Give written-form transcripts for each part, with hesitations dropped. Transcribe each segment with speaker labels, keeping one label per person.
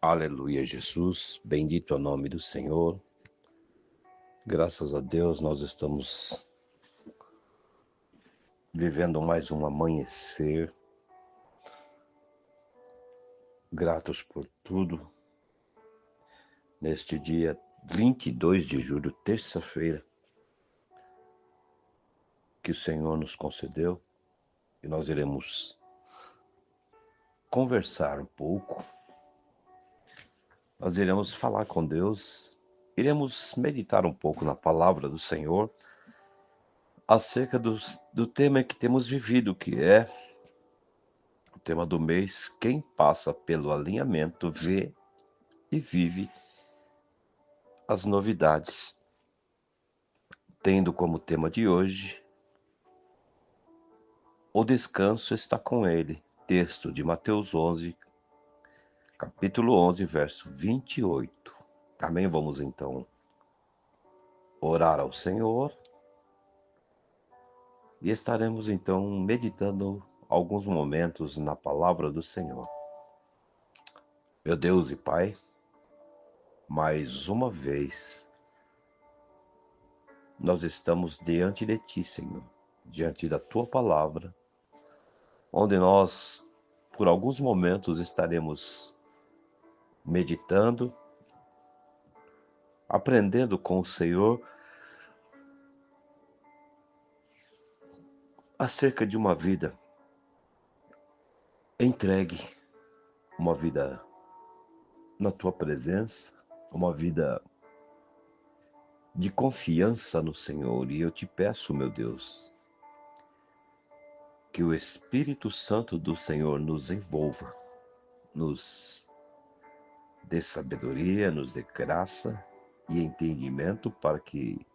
Speaker 1: Aleluia, Jesus. Bendito é o nome do Senhor. Graças a Deus nós estamos vivendo mais um amanhecer. Gratos por tudo. Neste dia 22 de julho, terça-feira, que o Senhor nos concedeu. E nós iremos conversar um pouco. Nós iremos falar com Deus. Iremos meditar um pouco na palavra do Senhor acerca do tema que temos vivido, que é o tema do mês: quem passa pelo alinhamento vê e vive as novidades. Tendo como tema de hoje, o descanso está com ele. Texto de Mateus 11, capítulo 11, verso 28. Amém? Vamos então orar ao Senhor e estaremos então meditando alguns momentos na palavra do Senhor. Meu Deus e Pai, mais uma vez nós estamos diante de Ti, Senhor, diante da Tua palavra, onde nós, por alguns momentos, estaremos meditando, aprendendo com o Senhor acerca de uma vida entregue, uma vida na Tua presença, uma vida de confiança no Senhor. E eu te peço, meu Deus, que o Espírito Santo do Senhor nos envolva, nos dê sabedoria, nos dê graça e entendimento para que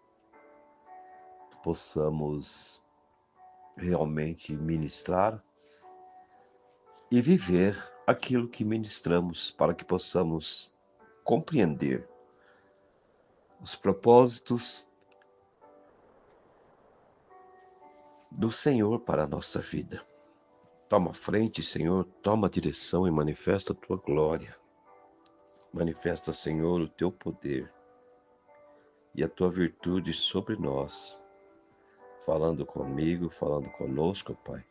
Speaker 1: possamos realmente ministrar e viver aquilo que ministramos, para que possamos compreender os propósitos do Senhor para a nossa vida. Toma a frente, Senhor, toma a direção e manifesta a tua glória. Manifesta, Senhor, o teu poder e a tua virtude sobre nós, falando comigo, falando conosco, Pai,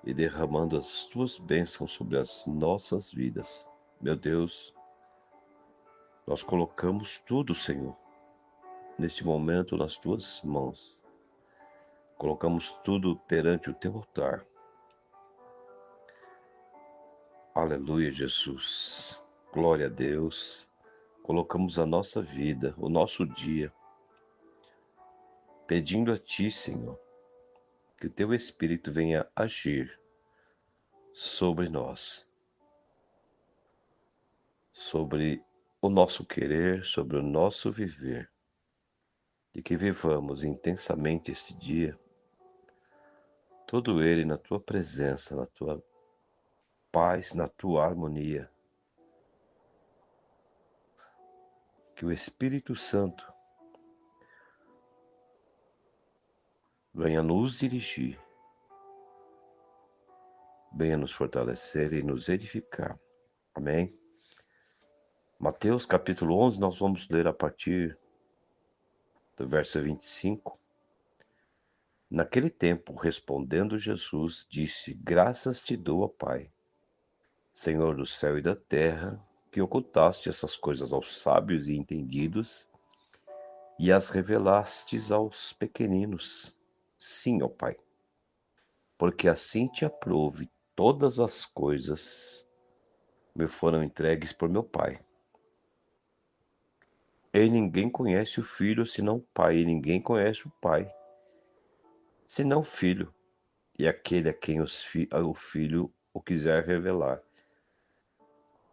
Speaker 1: e derramando as tuas bênçãos sobre as nossas vidas. Meu Deus, nós colocamos tudo, Senhor, neste momento nas tuas mãos. Colocamos tudo perante o teu altar. Aleluia, Jesus. Glória a Deus. Colocamos a nossa vida, o nosso dia, pedindo a Ti, Senhor, que o Teu Espírito venha agir sobre nós, sobre o nosso querer, sobre o nosso viver, e que vivamos intensamente este dia, todo ele na Tua presença, na Tua paz, na Tua harmonia. Que o Espírito Santo venha nos dirigir, venha nos fortalecer e nos edificar. Amém? Mateus capítulo 11, nós vamos ler a partir do verso 25. Naquele tempo, respondendo Jesus, disse: Graças te dou, ó Pai, Senhor do céu e da terra, que ocultaste essas coisas aos sábios e entendidos e as revelastes aos pequeninos. Sim, ó Pai, porque assim te aprouve. Todas as coisas me foram entregues por meu Pai. E ninguém conhece o Filho senão o Pai, e ninguém conhece o Pai senão o Filho, e aquele a quem o Filho o quiser revelar.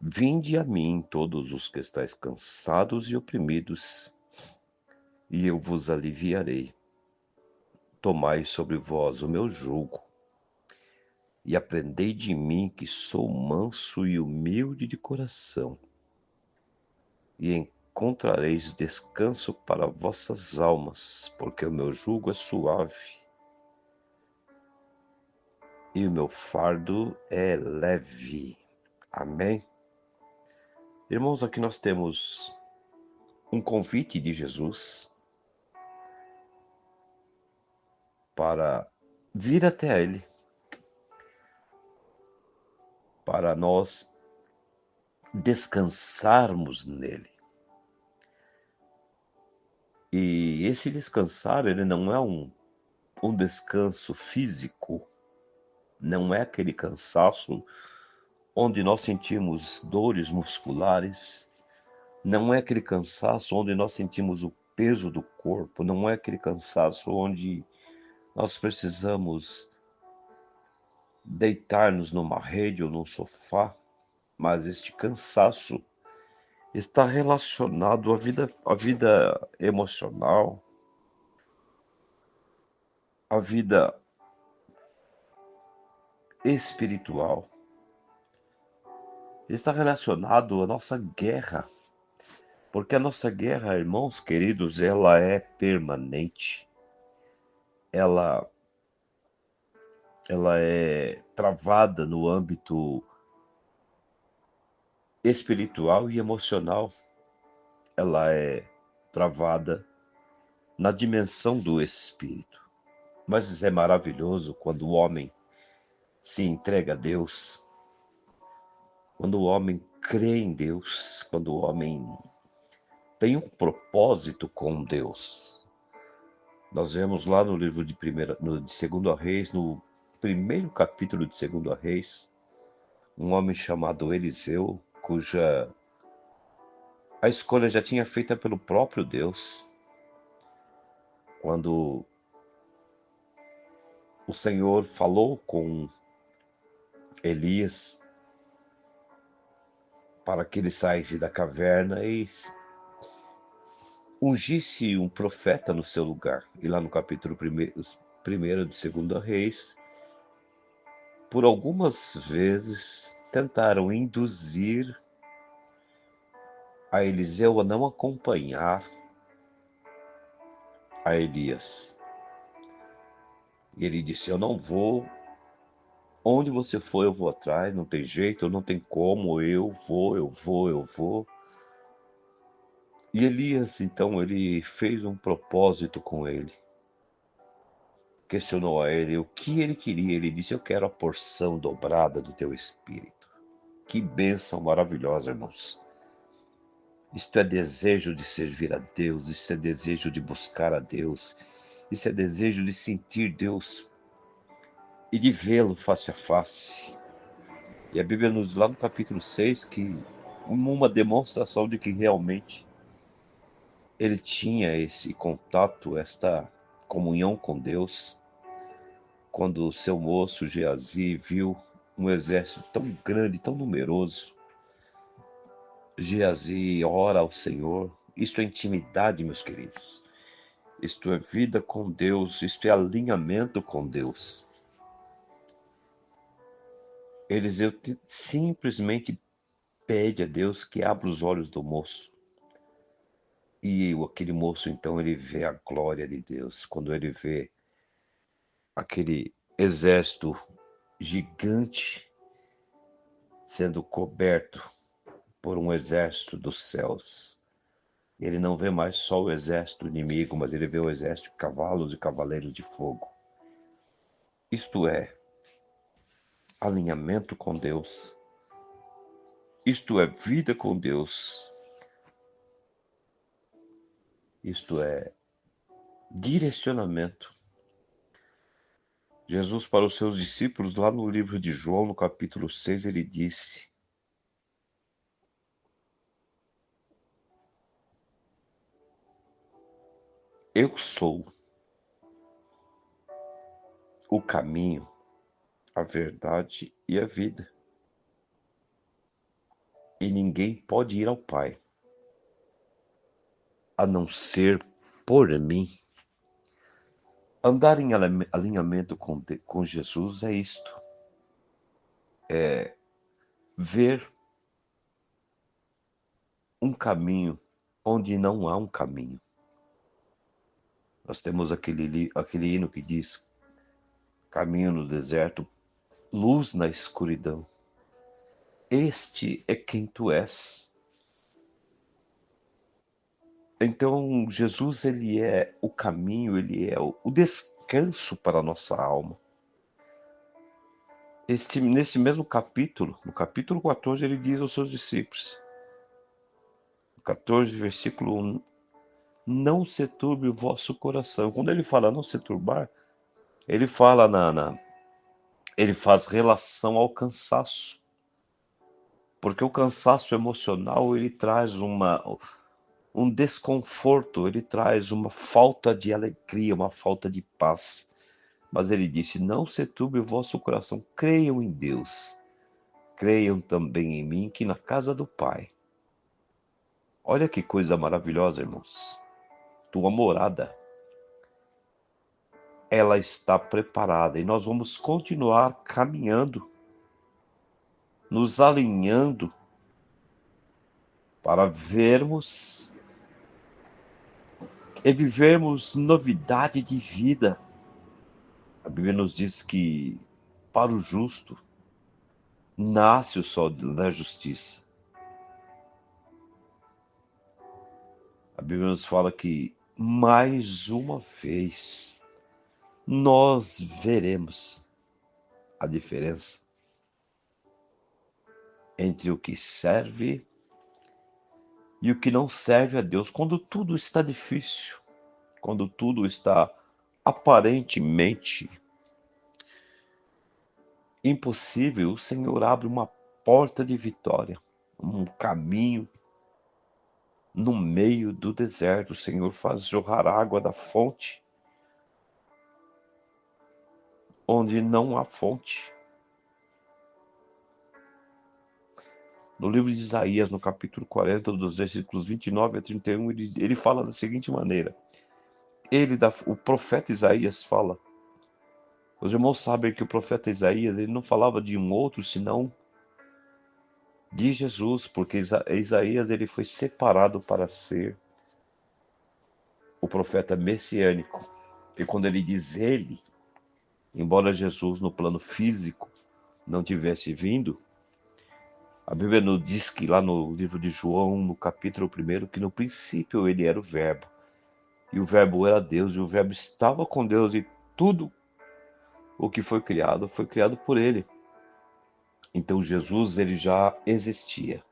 Speaker 1: Vinde a mim, todos os que estáis cansados e oprimidos, e eu vos aliviarei. Tomai sobre vós o meu jugo, e aprendei de mim, que sou manso e humilde de coração, e encontrareis descanso para vossas almas, porque o meu jugo é suave e o meu fardo é leve. Amém? Irmãos, aqui nós temos um convite de Jesus para vir até Ele, para nós descansarmos nele. E esse descansar, ele não é um descanso físico, não é aquele cansaço onde nós sentimos dores musculares, não é aquele cansaço onde nós sentimos o peso do corpo, não é aquele cansaço onde nós precisamos deitar-nos numa rede ou num sofá, mas este cansaço está relacionado à vida emocional, à vida espiritual. Está relacionado à nossa guerra, porque a nossa guerra, irmãos queridos, ela é permanente. Ela, ela é travada no âmbito espiritual e emocional. Ela é travada na dimensão do espírito. Mas é maravilhoso quando o homem se entrega a Deus, quando o homem crê em Deus, quando o homem tem um propósito com Deus. Nós vemos lá no livro de Segunda Reis, no primeiro capítulo de Segunda Reis, um homem chamado Eliseu, cuja a escolha já tinha feita pelo próprio Deus, quando o Senhor falou com Elias para que ele saísse da caverna e ungisse um profeta no seu lugar. E lá no capítulo primeiro de Segunda Reis, por algumas vezes tentaram induzir a Eliseu a não acompanhar a Elias. E ele disse: Eu não vou, onde você for eu vou atrás, não tem jeito, não tem como, eu vou, eu vou, eu vou. E Elias, então, ele fez um propósito com ele. Questionou a ele o que ele queria. Ele disse: Eu quero a porção dobrada do teu espírito. Que bênção maravilhosa, irmãos. Isto é desejo de servir a Deus, isso é desejo de buscar a Deus, isso é desejo de sentir Deus e de vê-lo face a face. E a Bíblia nos diz lá no capítulo 6 que uma demonstração de que realmente ele tinha esse contato, esta comunhão com Deus, quando o seu moço Geazi viu um exército tão grande, tão numeroso. Geazi ora ao Senhor. Isto é intimidade, meus queridos. Isto é vida com Deus, isto é alinhamento com Deus. Eliseu simplesmente pede a Deus que abra os olhos do moço. E aquele moço, então, ele vê a glória de Deus. Quando ele vê aquele exército gigante sendo coberto por um exército dos céus. Ele não vê mais só o exército inimigo, mas ele vê o exército de cavalos e cavaleiros de fogo. Isto é alinhamento com Deus. Isto é vida com Deus. Isto é direcionamento. Jesus, para os seus discípulos, lá no livro de João, no capítulo 6, ele disse: Eu sou o caminho, a verdade e a vida. E ninguém pode ir ao Pai a não ser por mim. Andar em alinhamento com Jesus é isto. É ver um caminho onde não há um caminho. Nós temos aquele hino que diz: caminho no deserto, luz na escuridão. Este é quem tu és. Então, Jesus, ele é o caminho, ele é o descanso para a nossa alma. Nesse mesmo capítulo, no capítulo 14, ele diz aos seus discípulos, 14, versículo 1, não se turbe o vosso coração. Quando ele fala não se turbar, ele fala ele faz relação ao cansaço. Porque o cansaço emocional, ele traz um desconforto, ele traz uma falta de alegria, uma falta de paz. Mas ele disse, não se turbe o vosso coração, creiam em Deus. Creiam também em mim, que na casa do Pai. Olha que coisa maravilhosa, irmãos. Tua morada, ela está preparada e nós vamos continuar caminhando, nos alinhando para vermos e vivermos novidade de vida. A Bíblia nos diz que para o justo nasce o sol da justiça. A Bíblia nos fala que mais uma vez nós veremos a diferença entre o que serve e o que não serve a Deus. Quando tudo está difícil, quando tudo está aparentemente impossível, o Senhor abre uma porta de vitória, um caminho no meio do deserto. O Senhor faz jorrar água da fonte onde não há fonte. No livro de Isaías, no capítulo 40, dos versículos 29 a 31, ele fala da seguinte maneira. O profeta Isaías fala. Os irmãos sabem que o profeta Isaías, ele não falava de um outro, senão de Jesus, porque Isaías, ele foi separado para ser o profeta messiânico. E quando ele diz ele, embora Jesus no plano físico não tivesse vindo, a Bíblia nos diz que lá no livro de João, no capítulo 1, que no princípio ele era o Verbo. E o Verbo era Deus, e o Verbo estava com Deus, e tudo o que foi criado por ele. Então Jesus, ele já existia.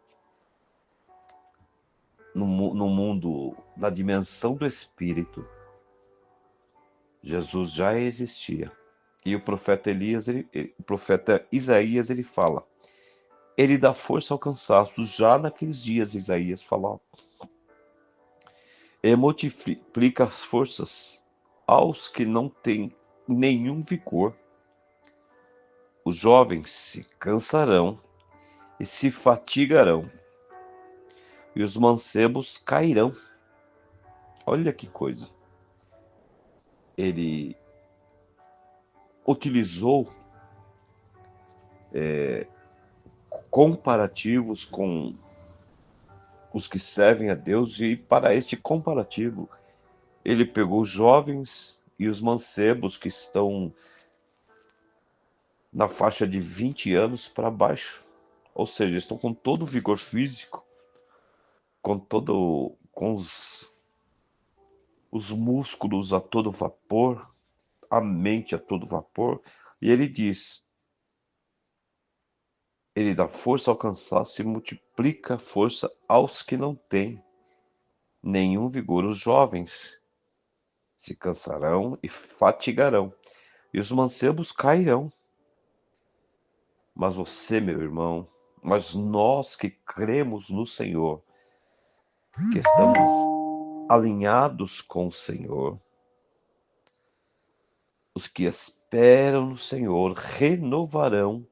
Speaker 1: No mundo, na dimensão do Espírito, Jesus já existia. E o profeta o profeta Isaías, ele fala, ele dá força ao cansaço. Já naqueles dias, Isaías falava, e multiplica as forças aos que não têm nenhum vigor. Os jovens se cansarão e se fatigarão, e os mancebos cairão. Olha que coisa. Ele utilizou comparativos com os que servem a Deus, e para este comparativo, ele pegou os jovens e os mancebos que estão na faixa de 20 anos para baixo, ou seja, estão com todo o vigor físico, com os músculos a todo vapor, a mente a todo vapor, e ele diz, ele dá força ao cansaço e multiplica a força aos que não têm nenhum vigor. Os jovens se cansarão e fatigarão, e os mancebos cairão. Mas você, meu irmão, mas nós que cremos no Senhor, que estamos alinhados com o Senhor, os que esperam no Senhor renovarão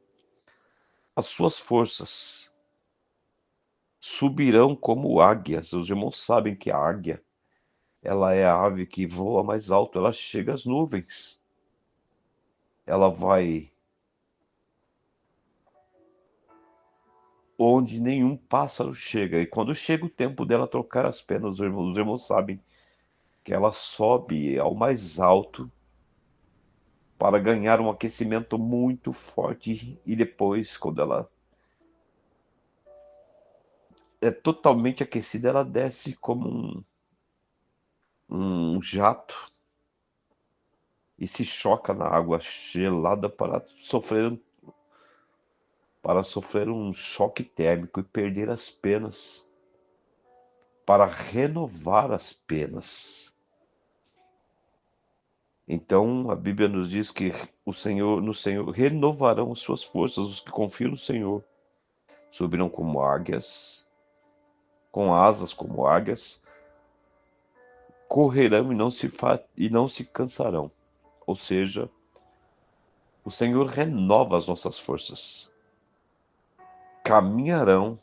Speaker 1: as suas forças, subirão como águias. Os irmãos sabem que a águia, ela é a ave que voa mais alto, ela chega às nuvens, ela vai onde nenhum pássaro chega, e quando chega o tempo dela trocar as penas, os irmãos sabem que ela sobe ao mais alto para ganhar um aquecimento muito forte, e depois, quando ela é totalmente aquecida, ela desce como um jato e se choca na água gelada para sofrer um choque térmico e perder as penas, para renovar as penas. Então a Bíblia nos diz que no Senhor renovarão as suas forças, os que confiam no Senhor. Subirão como águias, com asas como águias, correrão e não se cansarão. Ou seja, o Senhor renova as nossas forças. Caminharão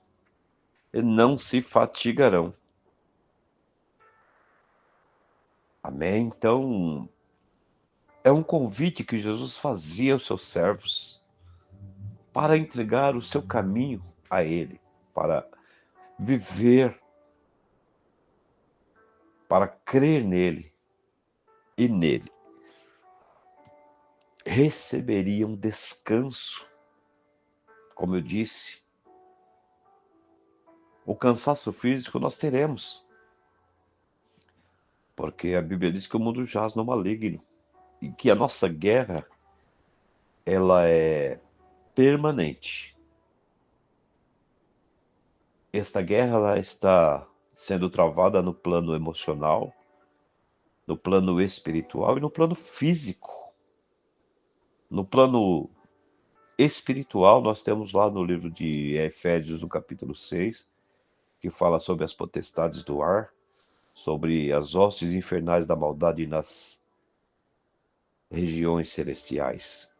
Speaker 1: e não se fatigarão. Amém? Então, é um convite que Jesus fazia aos seus servos para entregar o seu caminho a Ele, para viver, para crer nele e nele. Receberiam descanso, como eu disse. O cansaço físico nós teremos, porque a Bíblia diz que o mundo jaz no maligno e que a nossa guerra ela é permanente. Esta guerra ela está sendo travada no plano emocional, no plano espiritual e no plano físico. No plano espiritual, nós temos lá no livro de Efésios, no capítulo 6, que fala sobre as potestades do ar, sobre as hostes infernais da maldade nas regiões celestiais.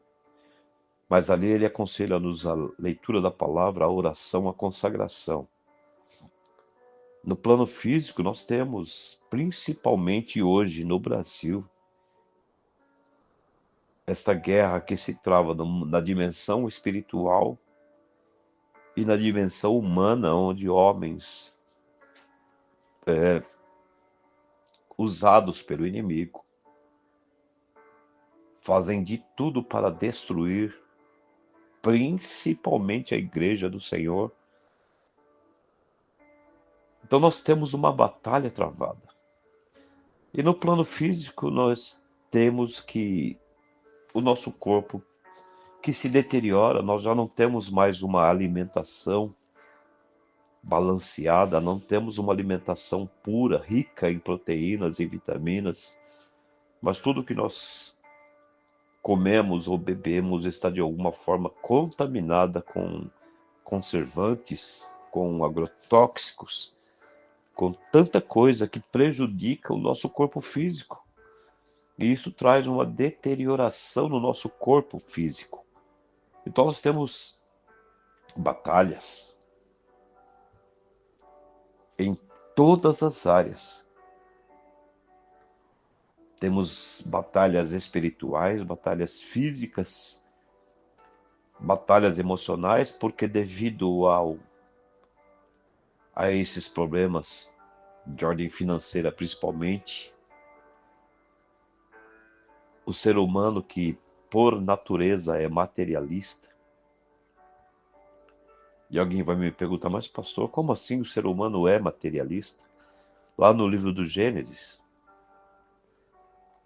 Speaker 1: Mas ali ele aconselha-nos a leitura da palavra, a oração, a consagração. No plano físico, nós temos, principalmente hoje no Brasil, esta guerra que se trava na dimensão espiritual e na dimensão humana, onde homens usados pelo inimigo fazem de tudo para destruir, principalmente a igreja do Senhor. Então nós temos uma batalha travada. E no plano físico nós temos que o nosso corpo que se deteriora, nós já não temos mais uma alimentação balanceada, não temos uma alimentação pura, rica em proteínas e vitaminas, mas tudo que nós comemos ou bebemos está de alguma forma contaminada com conservantes, com agrotóxicos, com tanta coisa que prejudica o nosso corpo físico. E isso traz uma deterioração no nosso corpo físico. Então nós temos batalhas em todas as áreas. Temos batalhas espirituais, batalhas físicas, batalhas emocionais, porque devido a esses problemas de ordem financeira principalmente, o ser humano que por natureza é materialista. E alguém vai me perguntar, mas pastor, como assim o ser humano é materialista? Lá no livro do Gênesis,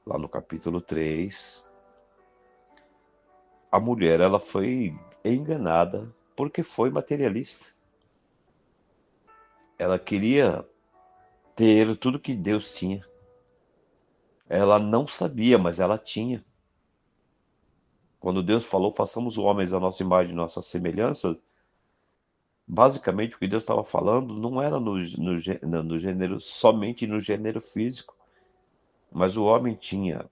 Speaker 1: lá no capítulo 3, a mulher ela foi enganada porque foi materialista. Ela queria ter tudo que Deus tinha. Ela não sabia, mas ela tinha. Quando Deus falou, façamos os homens à nossa imagem, nossa semelhança, basicamente o que Deus estava falando não era no gênero, somente no gênero físico, mas o homem tinha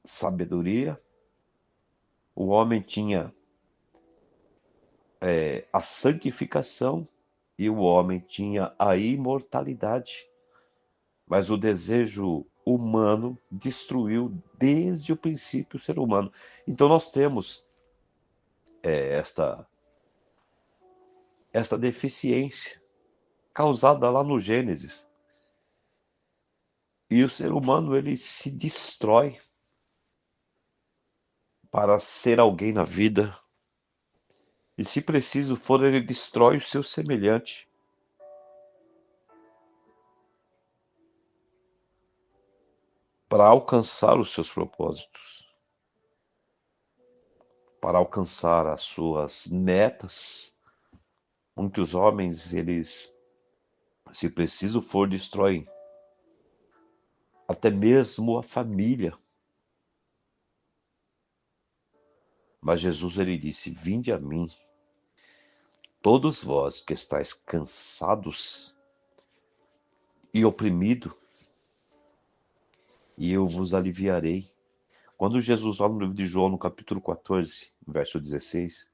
Speaker 1: sabedoria, o homem tinha a santificação e o homem tinha a imortalidade. Mas o desejo humano destruiu desde o princípio o ser humano. Então nós temos esta deficiência causada lá no Gênesis. E o ser humano ele se destrói para ser alguém na vida. E se preciso for, ele destrói o seu semelhante. para alcançar os seus propósitos, para alcançar as suas metas. Muitos homens, eles, se preciso for, destroem até mesmo a família. Mas Jesus, ele disse: Vinde a mim, todos vós que estáis cansados e oprimidos, e eu vos aliviarei. Quando Jesus, lá no livro de João, no capítulo 14, verso 16,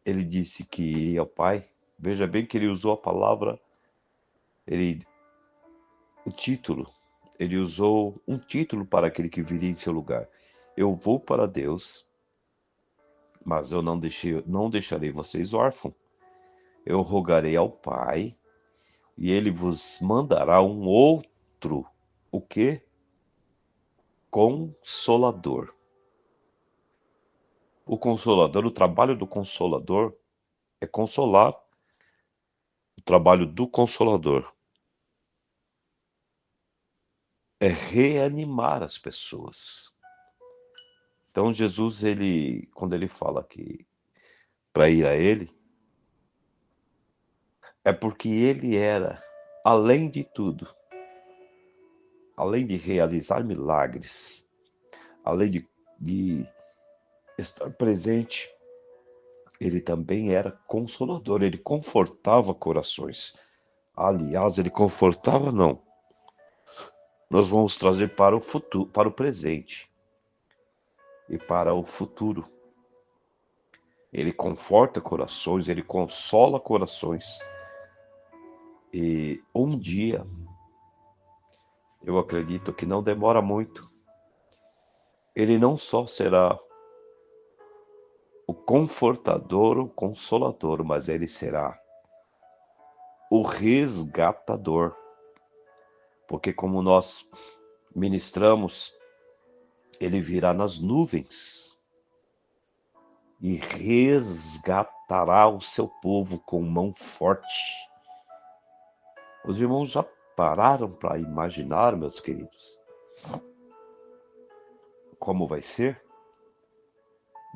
Speaker 1: ele disse que iria ao Pai, veja bem que ele usou a palavra, o título, ele usou um título para aquele que viria em seu lugar. Eu vou para Deus, mas eu não deixarei vocês órfãos. Eu rogarei ao Pai, e ele vos mandará um outro, o quê? Consolador. O Consolador, o trabalho do Consolador é consolar. O trabalho do Consolador é reanimar as pessoas. Então Jesus, ele, quando ele fala que para ir a ele, é porque ele era, além de tudo, além de realizar milagres, além de estar presente, ele também era consolador, ele confortava corações. Aliás, ele confortava não. Nós vamos trazer para o futuro, para o presente e para o futuro. Ele conforta corações, ele consola corações. E um dia, eu acredito que não demora muito, ele não só será o confortador, o consolador, mas ele será o resgatador. Porque como nós ministramos, ele virá nas nuvens e resgatará o seu povo com mão forte. Os irmãos já pararam para imaginar, meus queridos, como vai ser?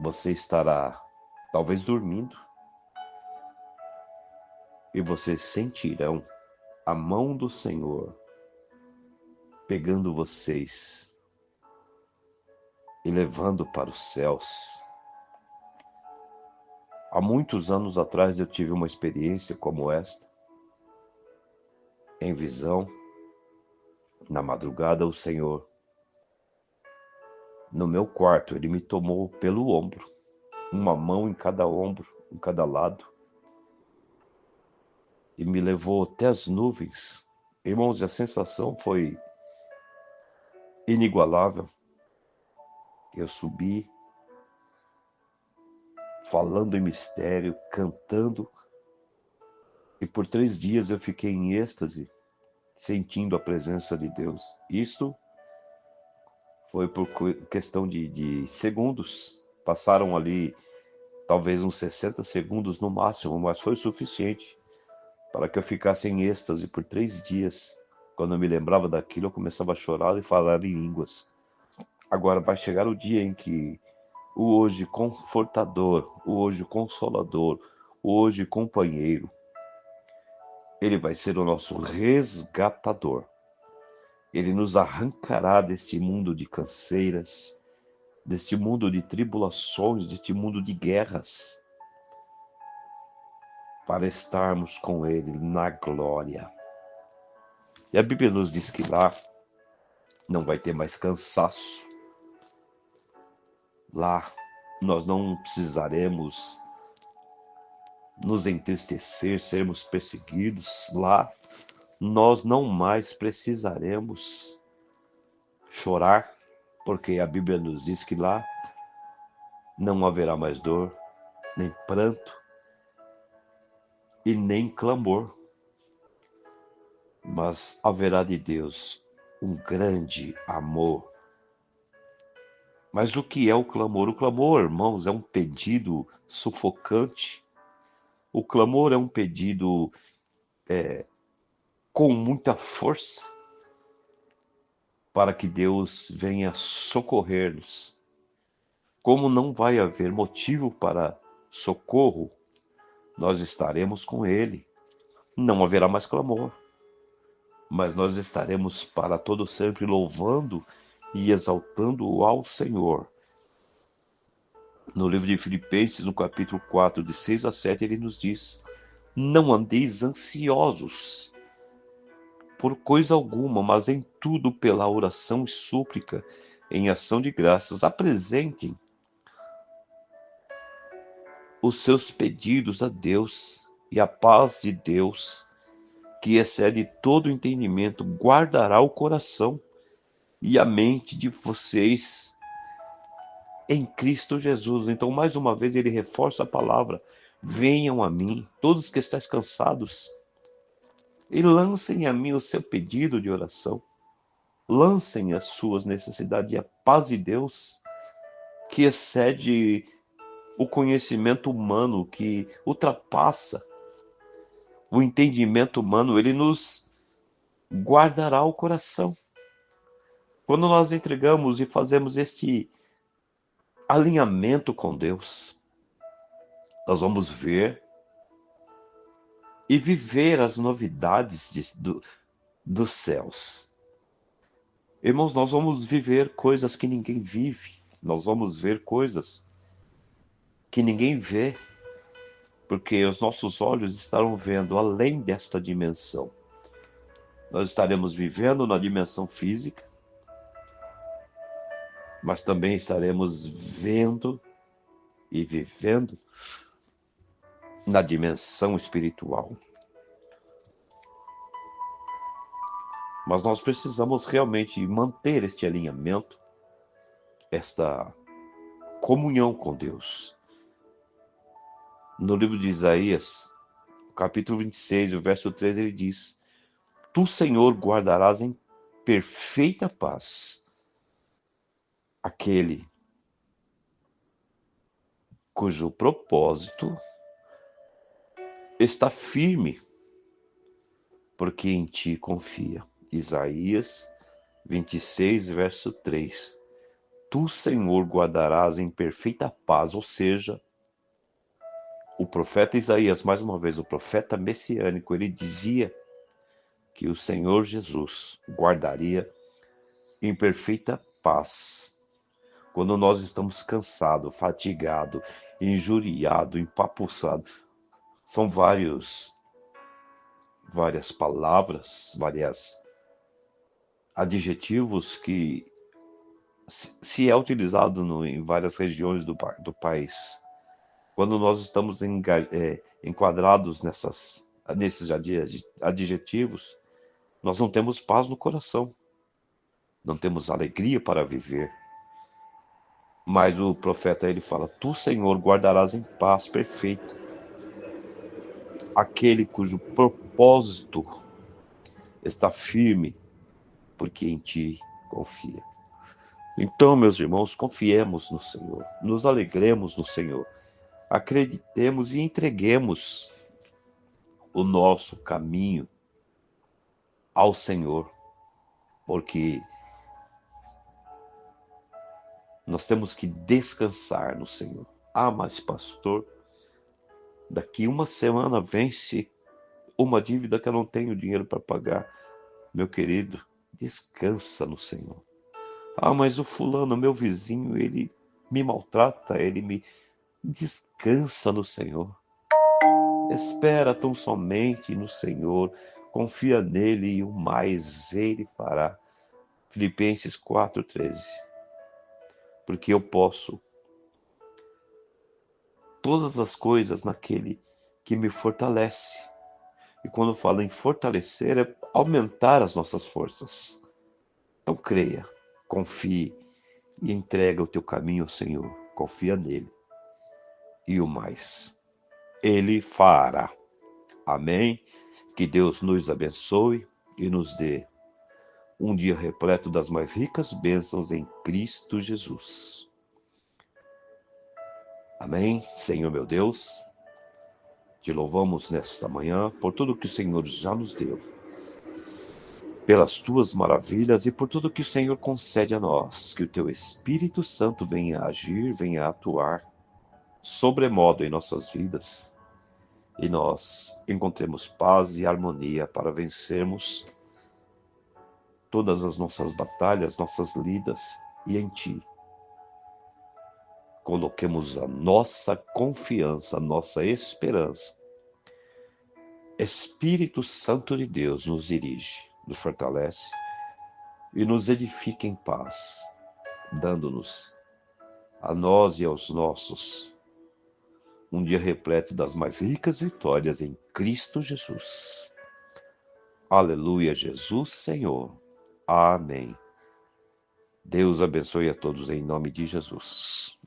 Speaker 1: Você estará talvez dormindo e vocês sentirão a mão do Senhor pegando vocês e levando para os céus. Há muitos anos atrás eu tive uma experiência como esta, em visão, na madrugada o Senhor, no meu quarto, ele me tomou pelo ombro, uma mão em cada ombro, em cada lado, e me levou até as nuvens. Irmãos, a sensação foi inigualável. Eu subi, falando em mistério, cantando, e por 3 dias eu fiquei em êxtase, sentindo a presença de Deus. Isso foi por questão de segundos. Passaram ali talvez uns 60 segundos no máximo, mas foi o suficiente para que eu ficasse em êxtase por 3 dias. Quando eu me lembrava daquilo, eu começava a chorar e falar em línguas. Agora vai chegar o dia em que o hoje confortador, o hoje consolador, o hoje companheiro, ele vai ser o nosso resgatador. Ele nos arrancará deste mundo de canseiras, deste mundo de tribulações, deste mundo de guerras, para estarmos com ele na glória. E a Bíblia nos diz que lá não vai ter mais cansaço. Lá nós não precisaremos nos entristecer, sermos perseguidos. Lá nós não mais precisaremos chorar, porque a Bíblia nos diz que lá não haverá mais dor, nem pranto e nem clamor, mas haverá de Deus um grande amor. Mas o que é o clamor? O clamor, irmãos, é um pedido sufocante. O clamor é um pedido com muita força. para que Deus venha socorrer-nos. Como não vai haver motivo para socorro, nós estaremos com Ele. Não haverá mais clamor, mas nós estaremos para todo sempre louvando e exaltando ao Senhor. No livro de Filipenses, no capítulo 4, de 6 a 7, ele nos diz: não andeis ansiosos por coisa alguma, mas em tudo pela oração e súplica, em ação de graças, apresentem os seus pedidos a Deus, e a paz de Deus, que excede todo entendimento, guardará o coração e a mente de vocês em Cristo Jesus. Então, mais uma vez, ele reforça a palavra: venham a mim, todos que estáis cansados, e lancem a mim o seu pedido de oração. Lancem as suas necessidades, e a paz de Deus, que excede o conhecimento humano, que ultrapassa o entendimento humano, ele nos guardará o coração. Quando nós entregamos e fazemos este alinhamento com Deus, nós vamos ver e viver as novidades dos céus. Irmãos, nós vamos viver coisas que ninguém vive. Nós vamos ver coisas que ninguém vê, porque os nossos olhos estarão vendo além desta dimensão. Nós estaremos vivendo na dimensão física, mas também estaremos vendo e vivendo na dimensão espiritual. Mas nós precisamos realmente manter este alinhamento, esta comunhão com Deus. No livro de Isaías, capítulo 26, o verso 3, ele diz: tu, Senhor, guardarás em perfeita paz aquele cujo propósito está firme, porque em ti confia. Isaías 26, verso 3. Tu, Senhor, guardarás em perfeita paz, ou seja, o profeta Isaías, mais uma vez, o profeta messiânico, ele dizia que o Senhor Jesus guardaria em perfeita paz. Quando nós estamos cansados, fatigados, injuriados, empapuçados, são várias palavras, vários adjetivos que se é utilizado em várias regiões do país. Quando nós estamos enquadrados nesses adjetivos, nós não temos paz no coração, não temos alegria para viver. Mas o profeta, ele fala: tu, Senhor, guardarás em paz perfeita aquele cujo propósito está firme, porque em ti confia. Então, meus irmãos, confiemos no Senhor, nos alegremos no Senhor, acreditemos e entreguemos o nosso caminho ao Senhor, porque nós temos que descansar no Senhor. Ah, mas pastor, daqui uma semana vence uma dívida que eu não tenho dinheiro para pagar. Meu querido, descansa no Senhor. Ah, mas o fulano, meu vizinho, ele me maltrata, ele me... Descansa no Senhor. Espera tão somente no Senhor, confia nele e o mais ele fará. Filipenses 4:13. Porque eu posso todas as coisas naquele que me fortalece. E quando falo em fortalecer, é aumentar as nossas forças. Então creia, confie e entrega o teu caminho ao Senhor. Confia nele. E o mais, ele fará. Amém? Que Deus nos abençoe e nos dê um dia repleto das mais ricas bênçãos em Cristo Jesus. Amém? Senhor meu Deus, te louvamos nesta manhã por tudo que o Senhor já nos deu. pelas tuas maravilhas e por tudo que o Senhor concede a nós. Que o teu Espírito Santo venha agir, venha atuar sobremodo em nossas vidas e nós encontremos paz e harmonia para vencermos todas as nossas batalhas, nossas lidas, e em Ti coloquemos a nossa confiança, a nossa esperança. Espírito Santo de Deus nos dirige, nos fortalece e nos edifica em paz, dando-nos, a nós e aos nossos, um dia repleto das mais ricas vitórias em Cristo Jesus. Aleluia, Jesus Senhor. Amém. Deus abençoe a todos em nome de Jesus.